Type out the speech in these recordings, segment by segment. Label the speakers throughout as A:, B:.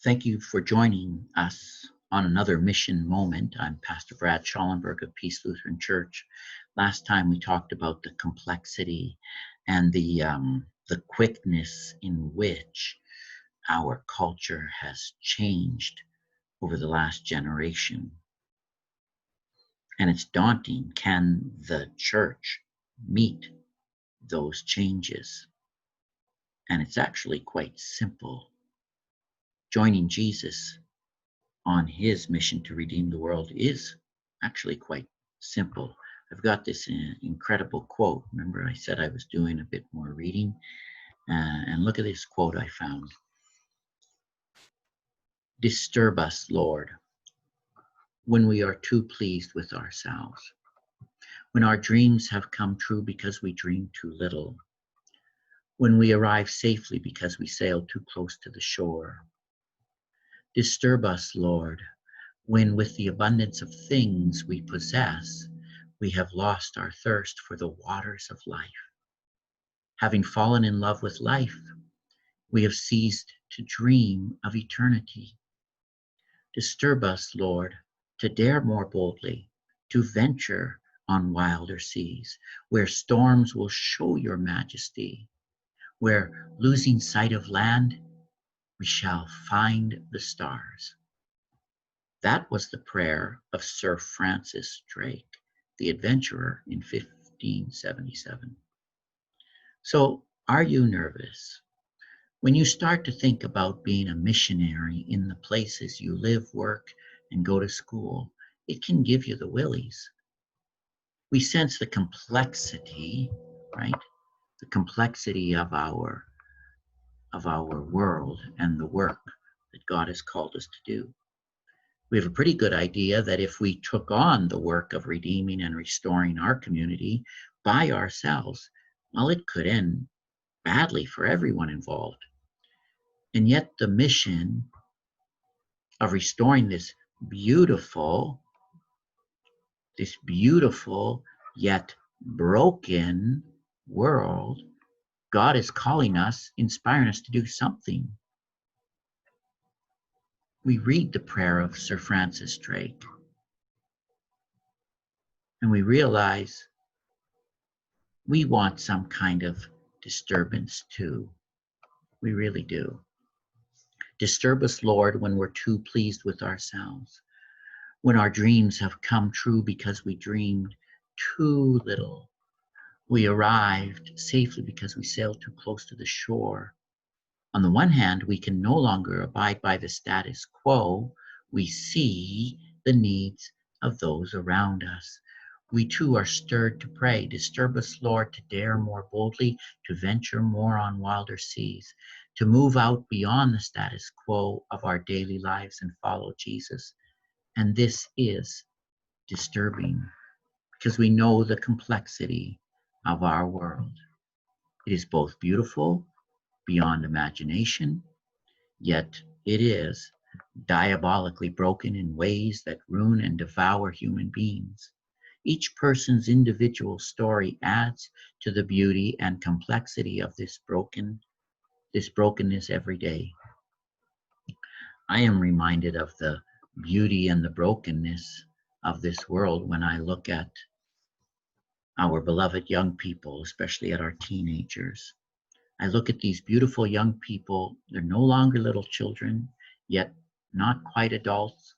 A: Thank you for joining us on another mission moment. I'm Pastor Brad Schallenberg of Peace Lutheran Church. Last time we talked about the complexity and the quickness in which our culture has changed over the last generation. And it's daunting. Can the church meet those changes? And it's actually quite simple. Joining Jesus on his mission to redeem the world is actually quite simple. I've got this incredible quote. Remember, I said I was doing a bit more reading, and look at this quote I found. Disturb us, Lord, when we are too pleased with ourselves, when our dreams have come true because we dream too little, when we arrive safely because we sail too close to the shore. Disturb us, Lord, when with the abundance of things we possess, we have lost our thirst for the waters of life. Having fallen in love with life, we have ceased to dream of eternity. Disturb us, Lord, to dare more boldly, to venture on wilder seas, where storms will show your majesty, where losing sight of land, we shall find the stars. That was the prayer of Sir Francis Drake, the adventurer in 1577. So, are you nervous? When you start to think about being a missionary in the places you live, work, and go to school, it can give you the willies. We sense the complexity, right? The complexity of our world and the work that God has called us to do. We have a pretty good idea that if we took on the work of redeeming and restoring our community by ourselves, well, it could end badly for everyone involved. And yet the mission of restoring this beautiful yet broken world, God is calling us, inspiring us to do something. We read the prayer of Sir Francis Drake, and we realize we want some kind of disturbance too. We really do. Disturb us, Lord, when we're too pleased with ourselves, when our dreams have come true because we dreamed too little. We arrived safely because we sailed too close to the shore. On the one hand, we can no longer abide by the status quo. We see the needs of those around us. We too are stirred to pray. Disturb us, Lord, to dare more boldly, to venture more on wilder seas, to move out beyond the status quo of our daily lives and follow Jesus. And this is disturbing because we know the complexity of our world. It is both beautiful, beyond imagination, yet it is diabolically broken in ways that ruin and devour human beings. Each person's individual story adds to the beauty and complexity of this brokenness every day. I am reminded of the beauty and the brokenness of this world when I look at our beloved young people, especially at our teenagers. I look at these beautiful young people. They're no longer little children, yet not quite adults.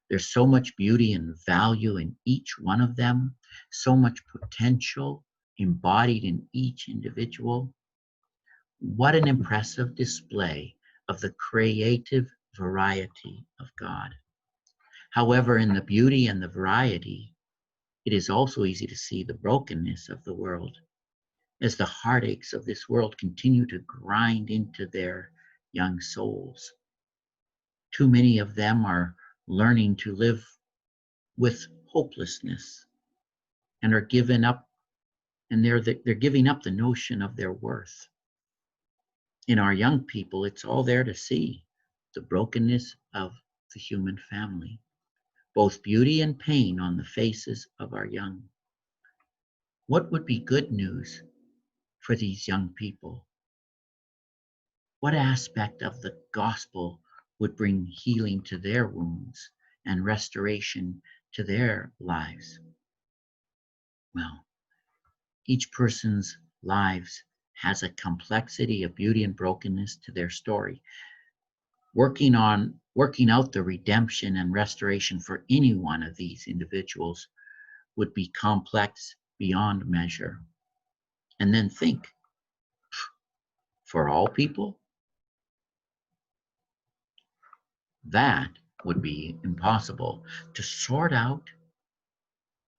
A: There's so much beauty and value in each one of them, so much potential embodied in each individual. What an impressive display of the creative variety of God. However, in the beauty and the variety, it is also easy to see the brokenness of the world as the heartaches of this world continue to grind into their young souls. Too many of them are learning to live with hopelessness and are given up, and they're giving up the notion of their worth. In our young people, it's all there to see, the brokenness of the human family, both beauty and pain on the faces of our young. What would be good news for these young people? What aspect of the gospel would bring healing to their wounds and restoration to their lives. Well, each person's lives has a complexity of beauty and brokenness to their story. Working out the redemption and restoration for any one of these individuals would be complex beyond measure. And then think, for all people, that would be impossible to sort out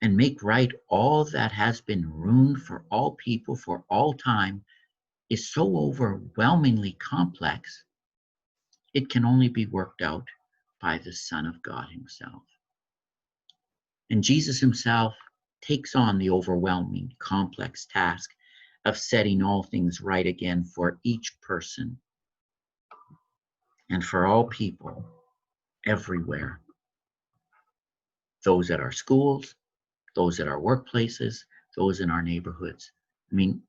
A: and make right. All that has been ruined for all people for all time is so overwhelmingly complex, it can only be worked out by the Son of God himself. And Jesus himself takes on the overwhelming, complex task of setting all things right again for each person and for all people everywhere. Those at our schools, those at our workplaces, those in our neighborhoods. I mean,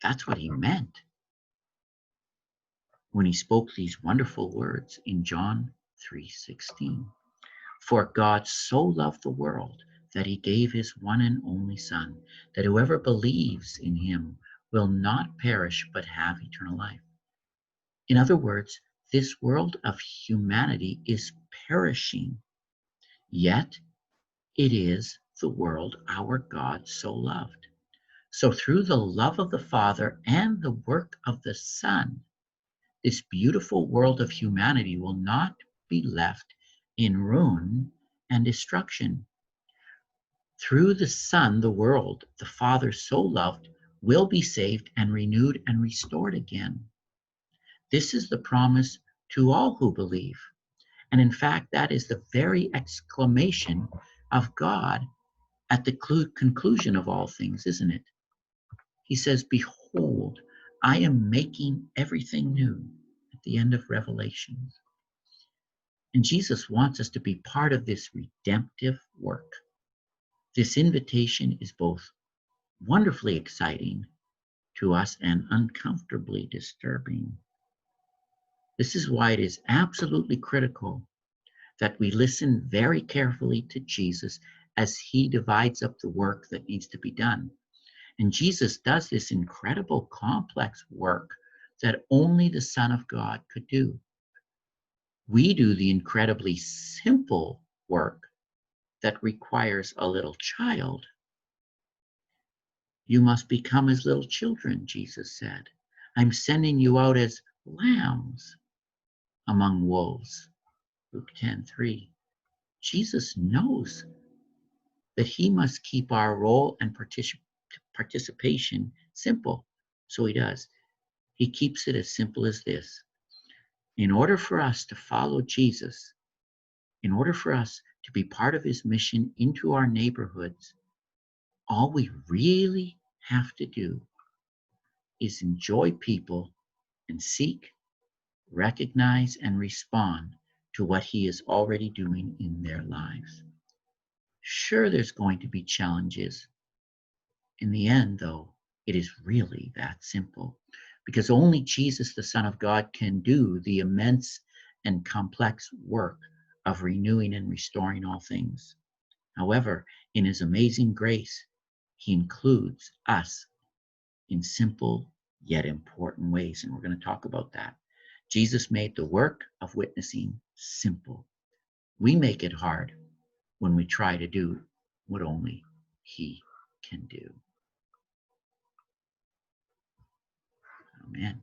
A: that's what he meant when he spoke these wonderful words in John 3:16. For God so loved the world that he gave his one and only Son, that whoever believes in him will not perish but have eternal life. In other words, this world of humanity is perishing, yet it is the world our God so loved. So through the love of the Father and the work of the Son, this beautiful world of humanity will not be left in ruin and destruction. Through the Son, the world the Father so loved will be saved and renewed and restored again. This is the promise to all who believe. And in fact, that is the very exclamation of God at the conclusion of all things, isn't it? He says, behold, I am making everything new at the end of Revelations. And Jesus wants us to be part of this redemptive work. This invitation is both wonderfully exciting to us and uncomfortably disturbing. This is why it is absolutely critical that we listen very carefully to Jesus as he divides up the work that needs to be done. And Jesus does this incredible complex work that only the Son of God could do. We do the incredibly simple work that requires a little child. You must become as little children, Jesus said. I'm sending you out as lambs among wolves. Luke 10:3. Jesus knows that he must keep our role and participation simple. So he does. He keeps it as simple as this. In order for us to follow Jesus, in order for us to be part of his mission into our neighborhoods, all we really have to do is enjoy people and seek, recognize, and respond to what he is already doing in their lives. Sure, there's going to be challenges. In the end, though, it is really that simple, because only Jesus, the Son of God, can do the immense and complex work of renewing and restoring all things. However, in his amazing grace, he includes us in simple yet important ways, and we're going to talk about that. Jesus made the work of witnessing simple. We make it hard when we try to do what only he can do. Amen.